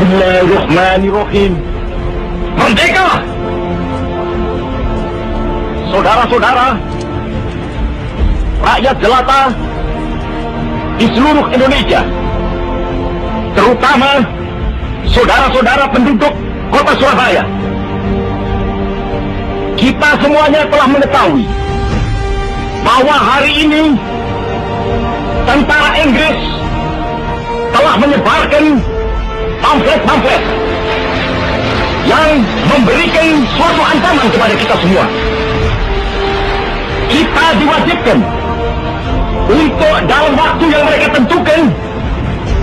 Bismillahirrahmanirrahim. Merdeka! Saudara-saudara, rakyat jelata di seluruh Indonesia, terutama saudara-saudara penduduk kota Surabaya, kita semuanya telah mengetahui bahwa hari ini tentara Inggris telah menyebarkan pamflet-pamflet yang memberikan suatu ancaman kepada kita semua. Kita diwajibkan untuk dalam waktu yang mereka tentukan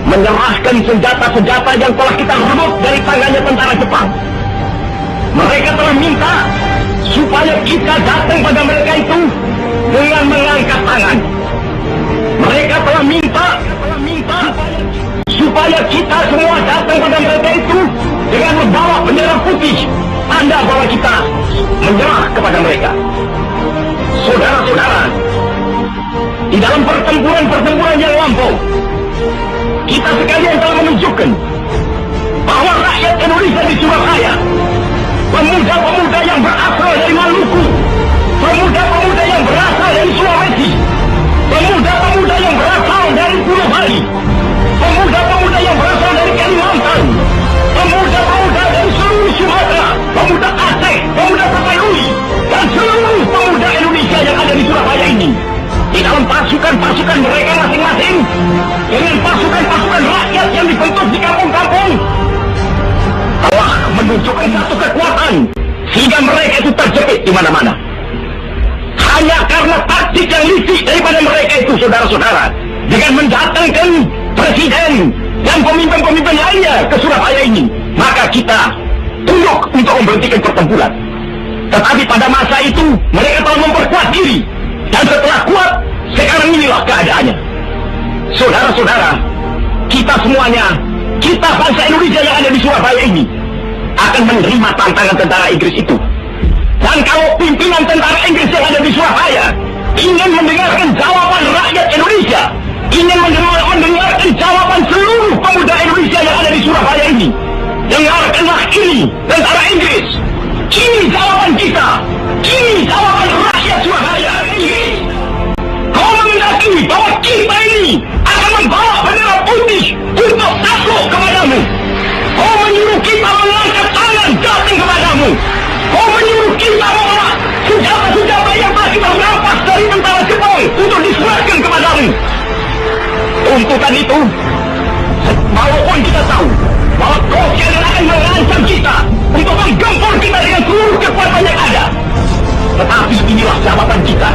menyerahkan senjata-senjata yang telah kita rebut dari tangannya tentara Jepang. Mereka telah minta supaya kita datang pada mereka itu dengan mengangkat tangan. Mereka telah minta supaya kita semua datang pada mereka itu dengan membawa bendera putih, tanda bahwa kita menyerah kepada mereka. Saudara-saudara, di dalam pertempuran yang lampau, kita sekalian telah menunjukkan bahwa rakyat Indonesia di Surabaya, pemuda-pemuda yang berasal dari Maluku, pemuda-pemuda yang berasal dari Sulawesi, pemuda-pemuda yang berasal dari Pulau Bali, pemuda-pemuda yang berasal dari Kalimantan, pemuda-pemuda dari seluruh Sumatera, pemuda Aceh, pemuda Tapanuli, dan seluruh pemuda Indonesia yang ada di Surabaya ini, di dalam pasukan-pasukan mereka masing-masing, dengan pasukan-pasukan rakyat yang dibentuk di kampung-kampung, telah menunjukkan satu kekuatan sehingga mereka itu terjepit di mana-mana. Hanya karena taktik yang licik daripada mereka itu, saudara-saudara, dengan mendatangkan presiden dan pemimpin-pemimpin lainnya ke Surabaya ini, maka kita tunduk untuk memberhentikan pertempuran. Tetapi pada masa itu mereka telah memperkuat diri, dan setelah kuat, sekarang inilah keadaannya. Saudara-saudara, kita semuanya, kita bangsa Indonesia yang ada di Surabaya ini, akan menerima tantangan tentara Inggris itu. Dan kalau pimpinan tentara Inggris yang ada di Surabaya ingin mendengarkan jawaban rakyat Indonesia, ingin mendengarkan jawaban seluruh pemuda Indonesia yang ada di Surabaya ini, dengarkanlah ini tentara Inggris. Ini jawaban kita, ini jawaban rakyat Surabaya. Kau menghendaki bahwa kita ini akan membawa bendera putih untuk takluk kepadamu. Kau menyuruh kita mengangkat tangan datang kepadamu. Kau menyuruh kita membawa senjata-senjata yang telah kita rampas dari tentara Jepang untuk diserahkan kepadamu. Tuntutan itu, walaupun kita tahu bahwa kau akan mengancam kita untuk menggempur kita dengan seluruh kekuatan yang ada, tetapi inilah jawaban kita.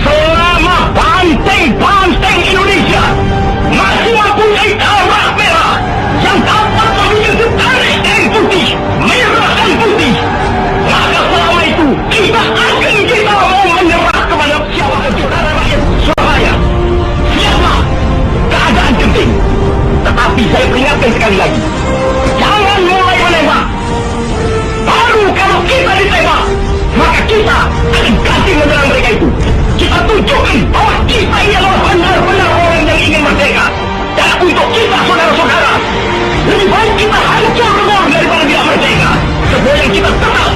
Selama banteng-banteng Indonesia masih mempunyai darah merah yang dapat memiliki tarik dan putih, merah dan putih, maka selama itu kita mau menyerah kepada siapa saudara rakyat Surabaya. Siapa keadaan genting. Tetapi saya peringatkan sekali lagi, jangan mulai menembak. Baru kalau kita ditembak, maka kita akan ganti menyerang mereka itu. Kita tunjukkan bahwa kita ini adalah benar-benar orang yang ingin merdeka. Dan untuk kita, saudara-saudara, lebih baik kita hancur lebur daripada tidak merdeka. Sebab yang kita tetap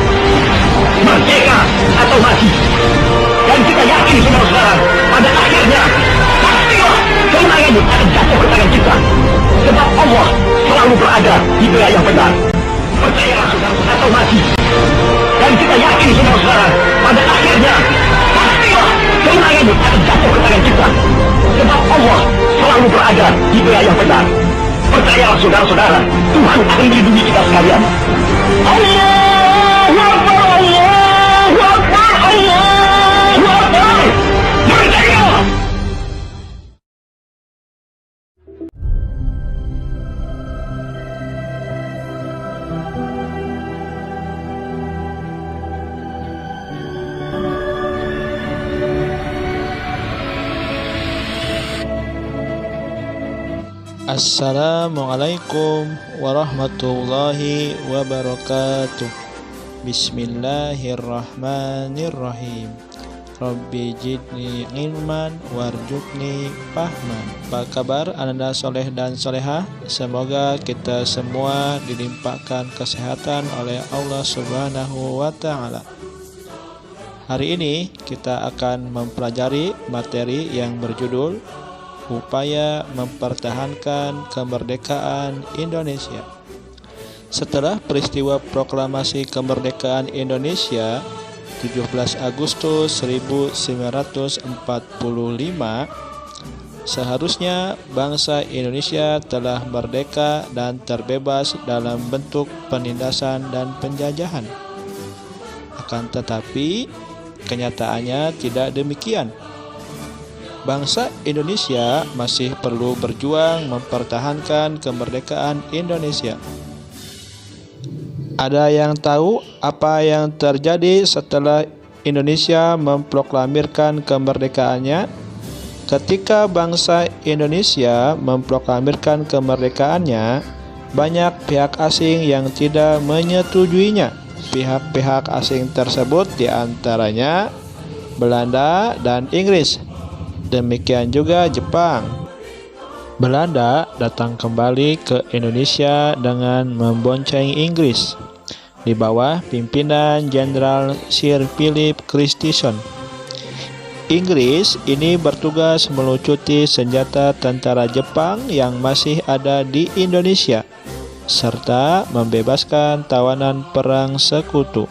merdeka atau mati. Dan kita yakin, saudara-saudara, pada akhirnya pastilah kemenangan akan jatuh ke tangan kita. Sebab Allah selalu berada di pihak yang benar. Percayalah, saudara, atau mati. Dan kita yakin, saudara-saudara, pada akhirnya pastilah kemenangan akan jatuh ke tangan kita. Sebab Allah selalu berada di pihak yang benar. Percayalah, saudara-saudara, Tuhan akan melindungi kita sekalian. Allahu Akbar, Allahu Akbar, Allahu Akbar. Merdeka! Assalamualaikum warahmatullahi wabarakatuh. Bismillahirrahmanirrahim. Rabbi jidni ilman warjukni fahman. Apa kabar Anda soleh dan solehah? Semoga kita semua dilimpahkan kesehatan oleh Allah Subhanahu wa Ta'ala. Hari ini kita akan mempelajari materi yang berjudul Upaya Mempertahankan Kemerdekaan Indonesia. Setelah peristiwa proklamasi kemerdekaan Indonesia 17 Agustus 1945, seharusnya bangsa Indonesia telah merdeka dan terbebas dalam bentuk penindasan dan penjajahan. Akan tetapi, kenyataannya tidak demikian. Bangsa Indonesia masih perlu berjuang mempertahankan kemerdekaan Indonesia. Ada yang tahu apa yang terjadi setelah Indonesia memproklamirkan kemerdekaannya? Ketika bangsa Indonesia memproklamirkan kemerdekaannya, banyak pihak asing yang tidak menyetujuinya. Pihak-pihak asing tersebut diantaranya Belanda dan Inggris. Demikian juga Jepang. Belanda datang kembali ke Indonesia dengan membonceng Inggris di bawah pimpinan Jenderal Sir Philip Christison. Inggris ini bertugas melucuti senjata tentara Jepang yang masih ada di Indonesia, serta membebaskan tawanan perang sekutu.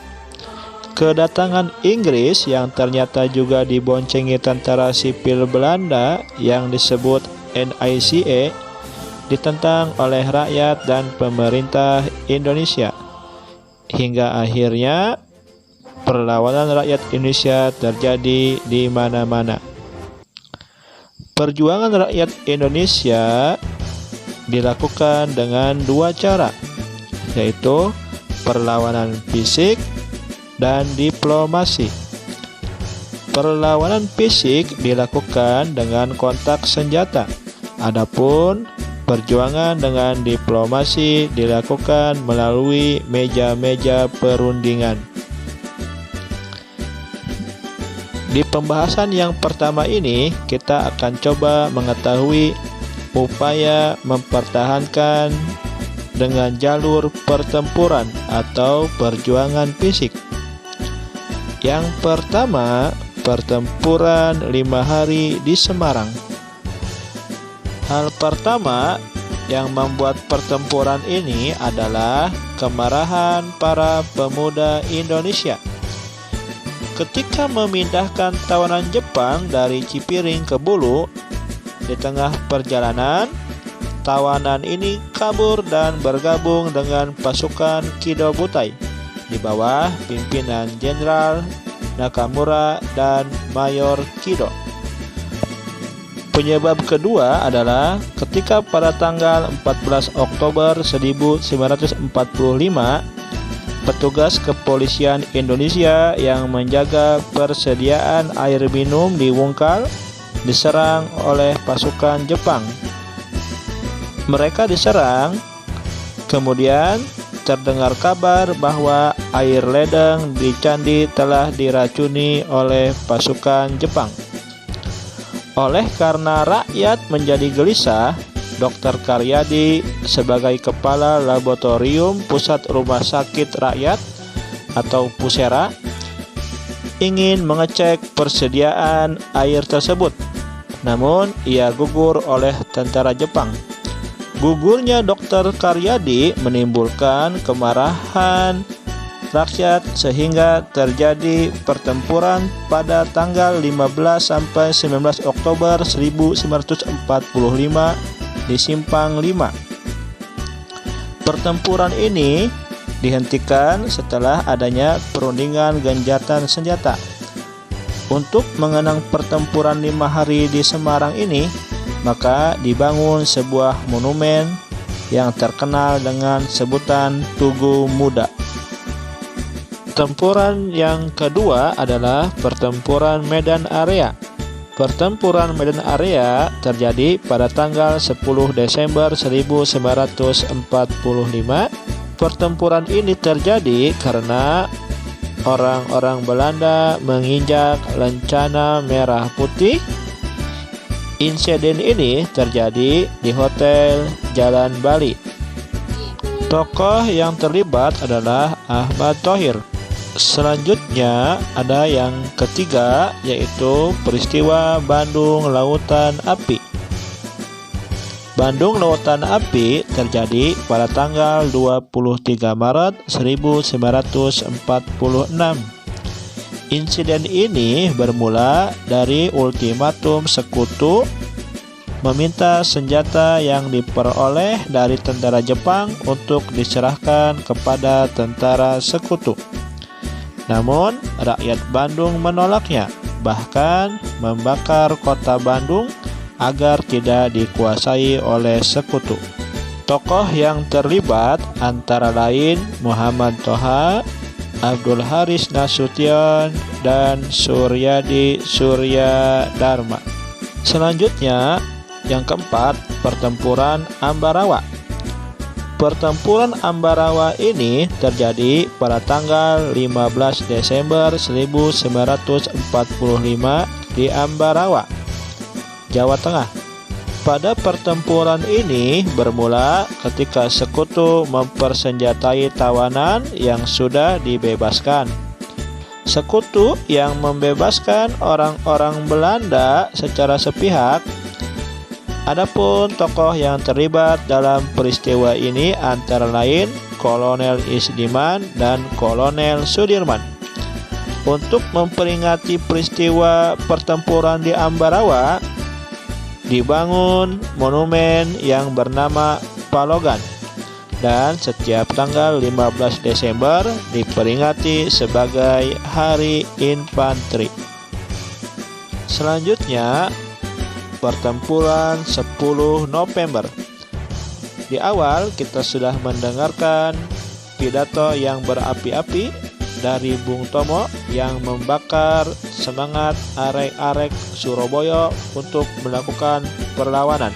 Kedatangan Inggris yang ternyata juga diboncengi tentara sipil Belanda yang disebut NICE ditentang oleh rakyat dan pemerintah Indonesia. Hingga akhirnya perlawanan rakyat Indonesia terjadi di mana-mana. Perjuangan rakyat Indonesia dilakukan dengan dua cara, yaitu perlawanan fisik dan diplomasi. Perlawanan fisik dilakukan dengan kontak senjata. Adapun perjuangan dengan diplomasi dilakukan melalui meja-meja perundingan. Di pembahasan yang pertama ini, kita akan coba mengetahui upaya mempertahankan dengan jalur pertempuran atau perjuangan fisik. Yang pertama, pertempuran 5 hari di Semarang. Hal pertama yang membuat pertempuran ini adalah kemarahan para pemuda Indonesia. Ketika memindahkan tawanan Jepang dari Cipiring ke Bulu, di tengah perjalanan, tawanan ini kabur dan bergabung dengan pasukan Kido Butai di bawah pimpinan Jenderal Nakamura dan Mayor Kido. Penyebab kedua adalah ketika pada tanggal 14 Oktober 1945, petugas kepolisian Indonesia yang menjaga persediaan air minum di Wungkal diserang oleh pasukan Jepang. Mereka diserang, kemudian terdengar kabar bahwa air ledeng di candi telah diracuni oleh pasukan Jepang. Oleh karena rakyat menjadi gelisah, Dr. Karyadi sebagai kepala laboratorium Pusat Rumah Sakit Rakyat atau Pusera ingin mengecek persediaan air tersebut. Namun ia gugur oleh tentara Jepang. Gugurnya Dr. Karyadi menimbulkan kemarahan rakyat sehingga terjadi pertempuran pada tanggal 15 sampai 19 Oktober 1945 di Simpang 5. Pertempuran ini dihentikan setelah adanya perundingan gencatan senjata. Untuk mengenang pertempuran 5 hari di Semarang ini, maka dibangun sebuah monumen yang terkenal dengan sebutan Tugu Muda. Pertempuran yang kedua adalah pertempuran Medan Area. Pertempuran Medan Area terjadi pada tanggal 10 Desember 1945. Pertempuran ini terjadi karena orang-orang Belanda menginjak lencana merah putih? Insiden ini terjadi di Hotel Jalan Bali. Tokoh yang terlibat adalah Ahmad Thohir. Selanjutnya ada yang ketiga, yaitu peristiwa Bandung Lautan Api. Bandung Lautan Api terjadi pada tanggal 23 Maret 1946. Insiden ini bermula dari ultimatum Sekutu meminta senjata yang diperoleh dari tentara Jepang untuk diserahkan kepada tentara Sekutu. Namun, rakyat Bandung menolaknya, bahkan membakar kota Bandung agar tidak dikuasai oleh Sekutu. Tokoh yang terlibat antara lain Muhammad Toha, Abdul Haris Nasution, dan Suryadi Suryadharma. Selanjutnya, yang keempat, pertempuran Ambarawa. Pertempuran Ambarawa ini terjadi pada tanggal 15 Desember 1945 di Ambarawa, Jawa Tengah. Pada pertempuran ini bermula ketika Sekutu mempersenjatai tawanan yang sudah dibebaskan. Sekutu yang membebaskan orang-orang Belanda secara sepihak. Adapun tokoh yang terlibat dalam peristiwa ini antara lain Kolonel Isdiman dan Kolonel Sudirman. Untuk memperingati peristiwa pertempuran di Ambarawa, dibangun monumen yang bernama Palogan, dan setiap tanggal 15 Desember diperingati sebagai Hari Infanteri. Selanjutnya, pertempuran 10 November. Di awal kita sudah mendengarkan pidato yang berapi-api dari Bung Tomo yang membakar semangat arek-arek Surabaya untuk melakukan perlawanan.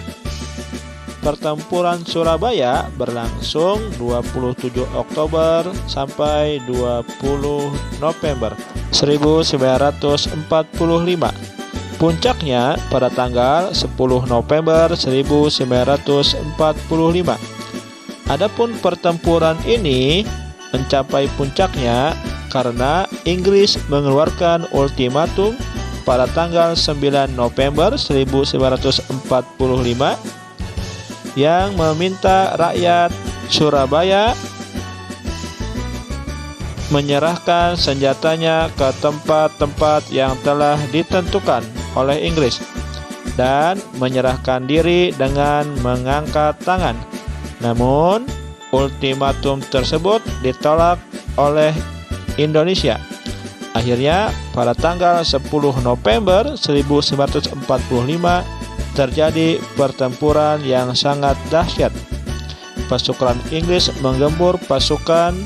Pertempuran Surabaya berlangsung 27 Oktober sampai 20 November 1945. Puncaknya pada tanggal 10 November 1945. Adapun pertempuran ini mencapai puncaknya karena Inggris mengeluarkan ultimatum pada tanggal 9 November 1945 yang meminta rakyat Surabaya menyerahkan senjatanya ke tempat-tempat yang telah ditentukan oleh Inggris dan menyerahkan diri dengan mengangkat tangan. Namun, ultimatum tersebut ditolak oleh Indonesia. Akhirnya, pada tanggal 10 November 1945 terjadi pertempuran yang sangat dahsyat. Pasukan Inggris menggempur pasukan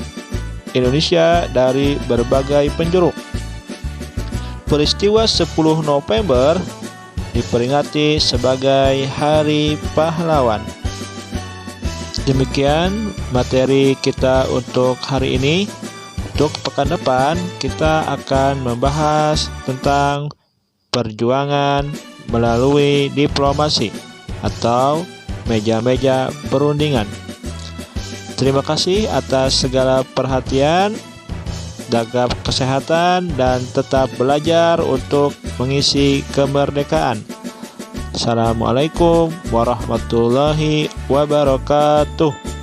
Indonesia dari berbagai penjuru. Peristiwa 10 November diperingati sebagai Hari Pahlawan. Demikian materi kita untuk hari ini. Untuk pekan depan kita akan membahas tentang perjuangan melalui diplomasi atau meja-meja perundingan. Terima kasih atas segala perhatian. Jaga kesehatan dan tetap belajar untuk mengisi kemerdekaan. Assalamualaikum warahmatullahi wabarakatuh.